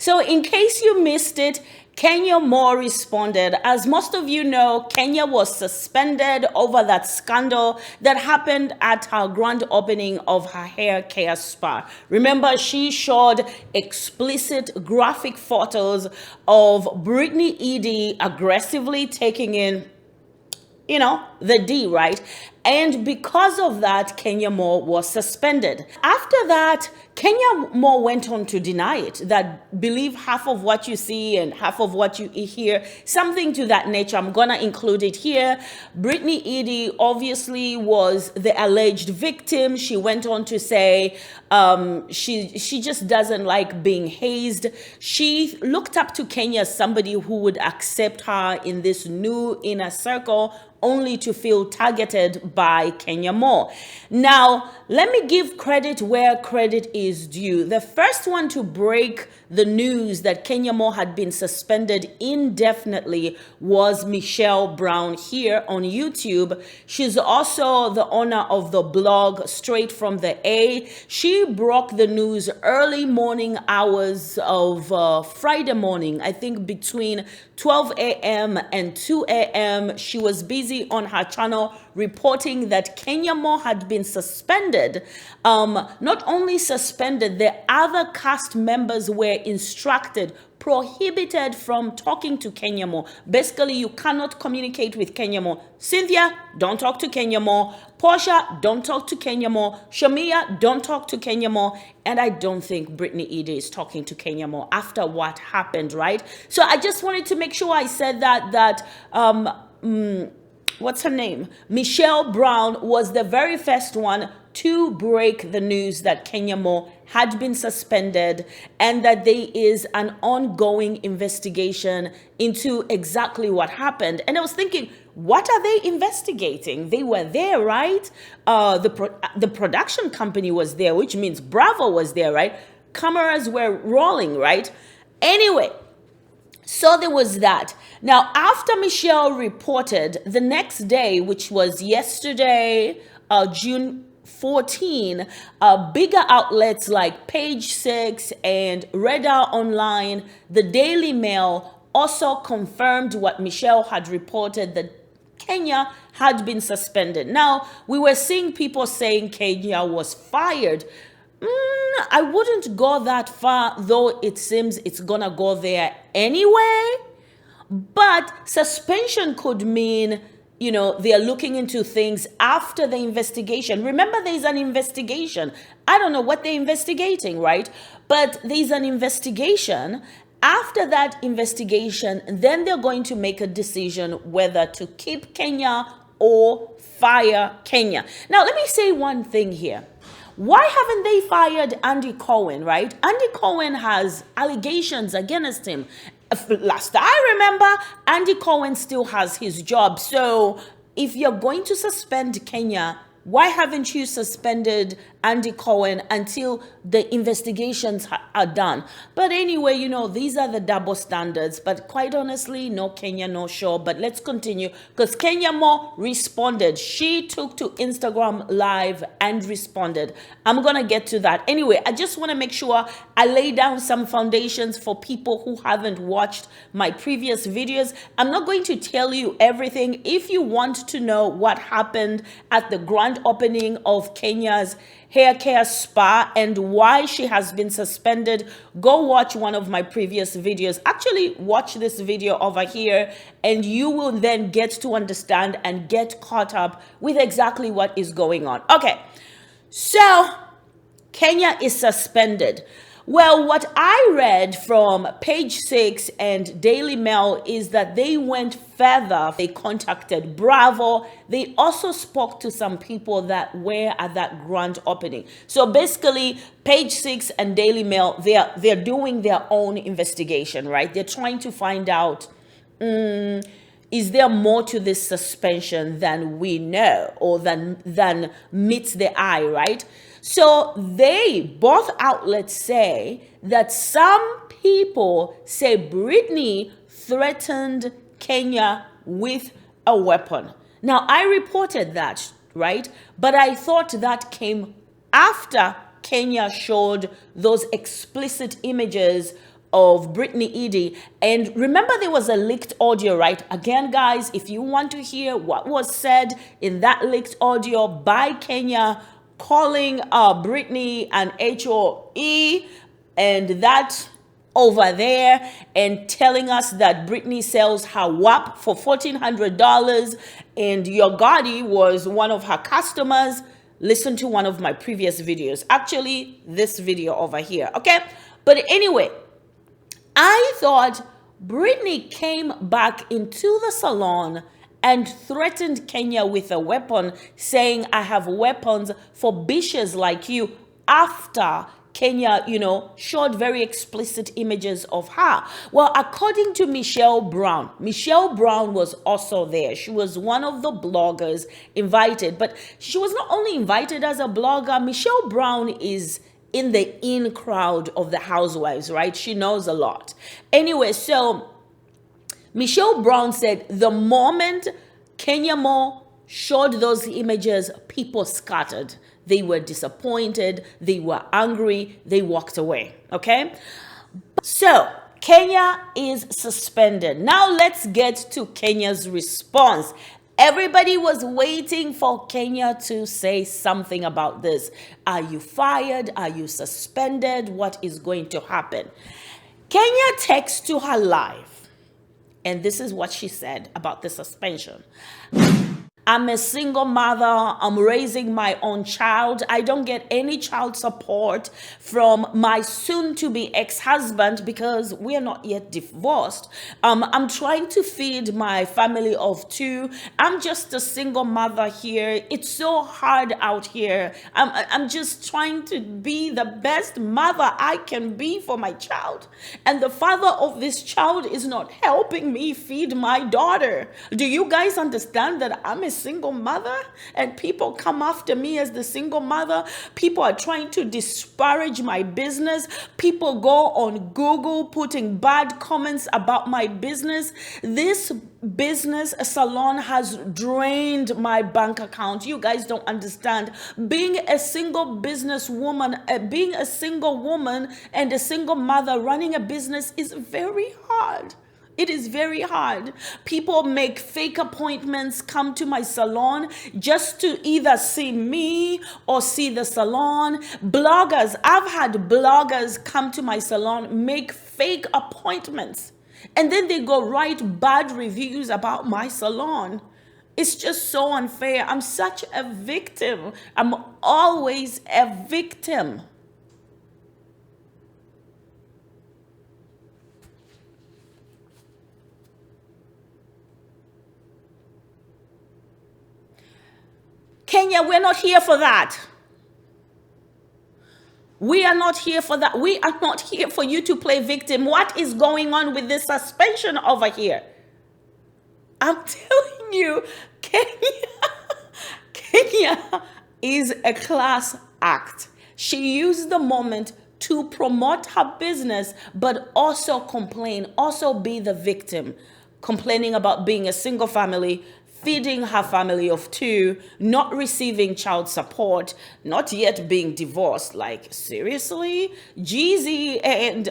So in case you missed it, Kenya Moore responded. As most of you know, Kenya was suspended over that scandal that happened at her grand opening of her hair care spa. Remember, she showed explicit graphic photos of Britney Edie aggressively taking in the D, right? And because of that, Kenya Moore was suspended. After that, Kenya Moore went on to deny it, that believe half of what you see and half of what you hear, something to that nature. I'm gonna include it here. Britney Edie obviously was the alleged victim. She went on to say she just doesn't like being hazed. She looked up to Kenya as somebody who would accept her in this new inner circle, only to feel targeted by Kenya Moore. Now, let me give credit where credit is due. The first one to break the news that Kenya Moore had been suspended indefinitely was Michelle Brown here on YouTube. She's also the owner of the blog Straight from the A. She broke the news early morning hours of Friday morning, I think between 12 a.m. and 2 a.m. She was busy on her channel reporting that Kenya Moore had been suspended. Not only suspended, the other cast members were instructed, prohibited from talking to Kenya Moore. Basically, you cannot communicate with Kenya Moore. Cynthia, don't talk to Kenya Moore. Portia, don't talk to Kenya Moore. Shamia, don't talk to Kenya Moore. And I don't think Britney Edie is talking to Kenya Moore after what happened, right? So I just wanted to make sure I said that what's her name? Michelle Brown was the very first one to break the news that Kenya Moore had been suspended and that there is an ongoing investigation into exactly what happened. And I was thinking, what are they investigating? They were there, right? The production company was there, which means Bravo was there, right? Cameras were rolling, right? Anyway, so there was that. Now, after Michelle reported, the next day, which was yesterday, June 14, bigger outlets like Page Six and Radar Online, the Daily Mail, also confirmed what Michelle had reported, that Kenya had been suspended. Now, we were seeing people saying Kenya was fired. I wouldn't go that far, though it seems it's gonna go there anyway. But suspension could mean, they are looking into things after the investigation. Remember, there's an investigation. I don't know what they're investigating, right? But there's an investigation. After that investigation, then they're going to make a decision whether to keep Kenya or fire Kenya. Now, let me say one thing here. Why haven't they fired Andy Cohen, right? Andy Cohen has allegations against him. Last I remember, Andy Cohen still has his job. So if you're going to suspend Kenya, why haven't you suspended Andy Cohen until the investigations are done? But anyway, these are the double standards. But quite honestly, no Kenya, no show. But let's continue, because Kenya Moore responded. She took to Instagram Live and responded. I'm going to get to that. Anyway, I just want to make sure I lay down some foundations for people who haven't watched my previous videos. I'm not going to tell you everything. If you want to know what happened at the grand opening of Kenya's hair care spa and why she has been suspended, go watch one of my previous videos. Actually, watch this video over here and you will then get to understand and get caught up with exactly what is going on. Okay, so Kenya is suspended. Well, what I read from Page Six and Daily Mail is that they went further. They contacted Bravo. They also spoke to some people that were at that grand opening. So basically, Page Six and Daily Mail, they're doing their own investigation, right? They're trying to find out, is there more to this suspension than we know or than meets the eye, right? So both outlets say that some people say Britney threatened Kenya with a weapon. Now, I reported that, right? But I thought that came after Kenya showed those explicit images of Brittany Edie. And remember, there was a leaked audio, right? Again, guys, if you want to hear what was said in that leaked audio by Kenya calling Brittany an HOE, and that over there, and telling us that Brittany sells her WAP for $1,400 and Your Gotti was one of her customers, listen to one of my previous videos. Actually, this video over here, okay? But anyway, I thought Brittany came back into the salon and threatened Kenya with a weapon, saying, I have weapons for bitches like you, after Kenya, showed very explicit images of her. Well, according to Michelle Brown was also there. She was one of the bloggers invited, but she was not only invited as a blogger. Michelle Brown is in the in crowd of the housewives, right? She knows a lot. Anyway, so Michelle Brown said the moment Kenya Moore showed those images, people scattered. They were disappointed. They were angry. They walked away. Okay? So Kenya is suspended. Now let's get to Kenya's response. Everybody was waiting for Kenya to say something about this. Are you fired? Are you suspended? What is going to happen? Kenya takes to her live, and this is what she said about the suspension. I'm a single mother. I'm raising my own child. I don't get any child support from my soon-to-be ex-husband because we are not yet divorced. I'm trying to feed my family of two. I'm just a single mother here. It's so hard out here. I'm just trying to be the best mother I can be for my child. And the father of this child is not helping me feed my daughter. Do you guys understand that I'm a single mother and people come after me as the single mother? People are trying to disparage my business. People go on Google putting bad comments about my business. This business salon has drained my bank account. You guys don't understand. Being a single businesswoman, being a single woman and a single mother running a business is very hard. It is very hard. People make fake appointments, come to my salon just to either see me or see the salon. Bloggers, I've had bloggers come to my salon, make fake appointments, and then they go write bad reviews about my salon. It's just so unfair. I'm such a victim. I'm always a victim. Kenya, we're not here for that. We are not here for that. We are not here for you to play victim. What is going on with this suspension over here? I'm telling you, Kenya is a class act. She used the moment to promote her business, but also complain, also be the victim, complaining about being a single family, feeding her family of two, not receiving child support, not yet being divorced. Like, seriously? Jeezy and,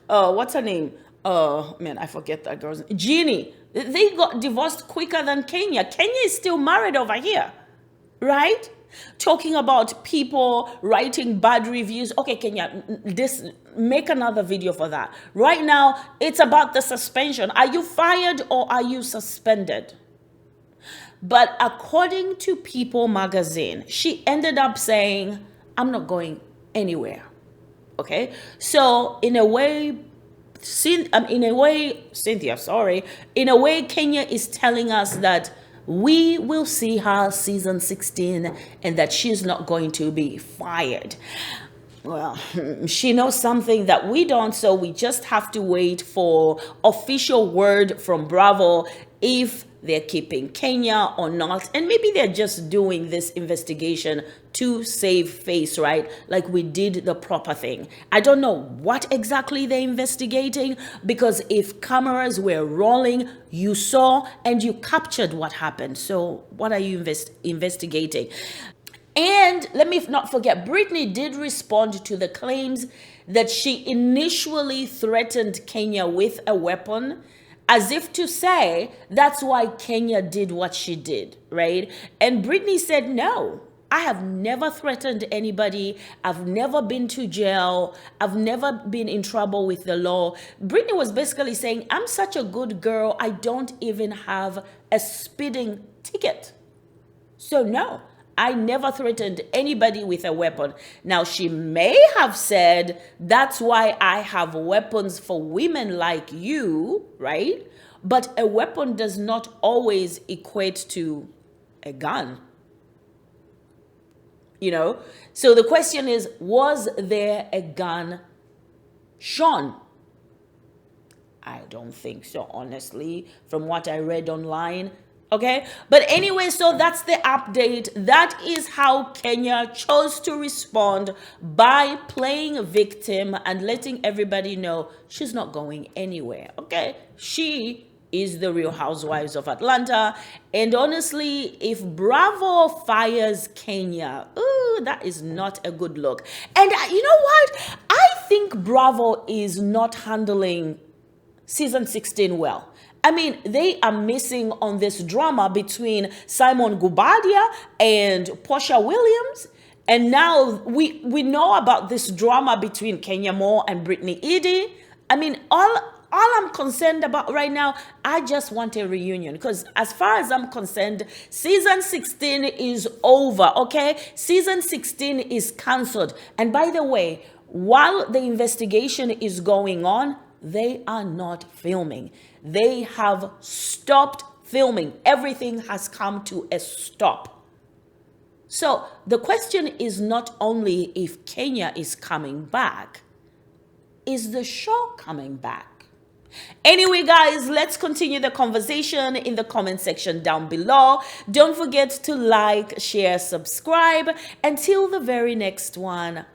what's her name? Man, I forget that girl's name. Jeannie. They got divorced quicker than Kenya. Kenya is still married over here, right? Talking about people writing bad reviews. Okay, Kenya, make another video for that. Right now, it's about the suspension. Are you fired or are you suspended? But according to People magazine, she ended up saying, I'm not going anywhere. Okay? So in a way, Cynthia, in a way, Kenya is telling us that we will see her season 16 and that she's not going to be fired. Well, she knows something that we don't, so we just have to wait for official word from Bravo if they're keeping Kenya or not. And maybe they're just doing this investigation to save face, right? Like we did the proper thing. I don't know what exactly they're investigating, because if cameras were rolling, you saw and you captured what happened. So what are you investigating? And let me not forget, Brittany did respond to the claims that she initially threatened Kenya with a weapon, as if to say that's why Kenya did what she did, right? And Brittany said, no, I have never threatened anybody. I've never been to jail. I've never been in trouble with the law. Brittany was basically saying, I'm such a good girl. I don't even have a speeding ticket. So no, I never threatened anybody with a weapon. Now, she may have said, that's why I have weapons for women like you, right? But a weapon does not always equate to a gun. You know, so the question is, was there a gun shown? I don't think so, honestly, from what I read online. Okay, but anyway, so that's the update. That is how Kenya chose to respond, by playing victim and letting everybody know she's not going anywhere. Okay, she is the Real Housewives of Atlanta. And honestly, if Bravo fires Kenya, ooh, that is not a good look. And you know what? I think Bravo is not handling season 16 well. I mean, they are missing on this drama between Simon Gubadia and Portia Williams. And now we know about this drama between Kenya Moore and Brittany Edie. I mean, all I'm concerned about right now, I just want a reunion, because as far as I'm concerned, season 16 is over, okay? Season 16 is cancelled. And by the way, while the investigation is going on, they are not filming. They have stopped filming. Everything has come to a stop. So the question is not only if Kenya is coming back, is the show coming back? Anyway, guys, let's continue the conversation in the comment section down below. Don't forget to like, share, subscribe. Until the very next one.